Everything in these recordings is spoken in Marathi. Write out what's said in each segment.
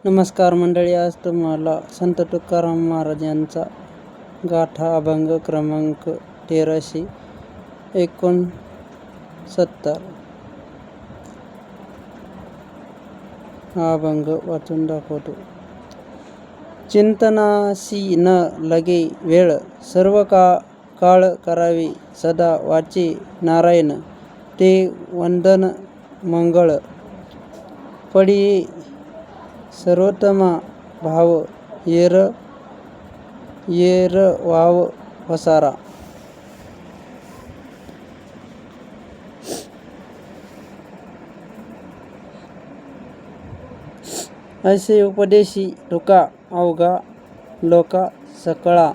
नमस्कार मंडळी, आज तुम्हाला संत तुकाराम महाराज यांचा गाथा अभंग क्रमांक 1369 हा अभंग वाचून दाखवतो. चिंतनासी न लगे वेळ, सर्व काळ करावे सदा वाचे नारायण, ते वंदन मंगळ पडिये सर्वोत्तमा भाव, येर वाव पसारा. असे उपदेशी तुका अवघा लोका सकळा.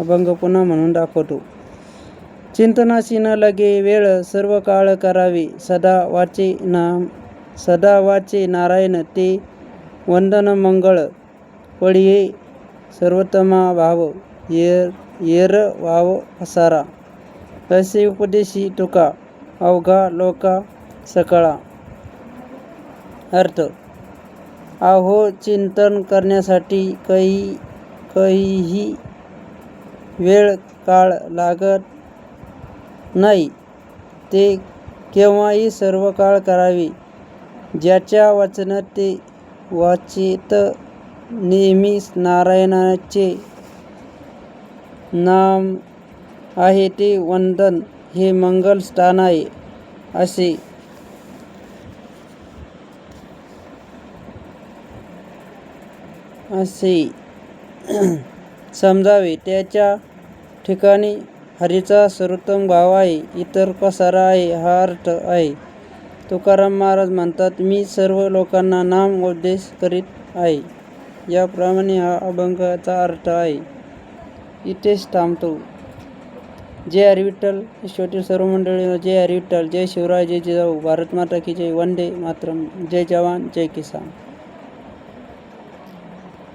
अभंग पुन्हा म्हणून दाखवतो. चिंतनासी न लगे वेळ, सर्व काळ करावे सदा वाचे नारायण, ते वंदन मंगळ पडिये सर्वोत्तमा भाव, येर वाव पसारा. असे उपदेशी तुका अवघा लोका सकळा. अर्थ: अहो, चिंतन करण्यासाठी काहीही वेळ काळ लागत नाही. ते केव्हाही सर्व काळ करावे. ज्याच्या वचनात ते वाचेत नेहमी नारायणाचे नाम आहे, ते वंदन हे मंगल स्थान आहे, असे समजावे. त्याच्या ठिकाणी हरीचा सर्वोत्तम भाव आहे, इतर पसारा आहे, हा अर्थ आहे. तुकाराम महाराज म्हणतात, मी सर्व लोकांना नाम उपदेश करीत आहे. याप्रमाणे हा अभंगाचा अर्थ आहे. इथेच थांबतो. जय हरी विठ्ठल. विश्वातील सर्व मंडळींना जय हरी विठ्ठल. जय शिवराय, जय जिजाऊ. भारत माता की जय. वंदे मातरम. जय जवान, जय किसान.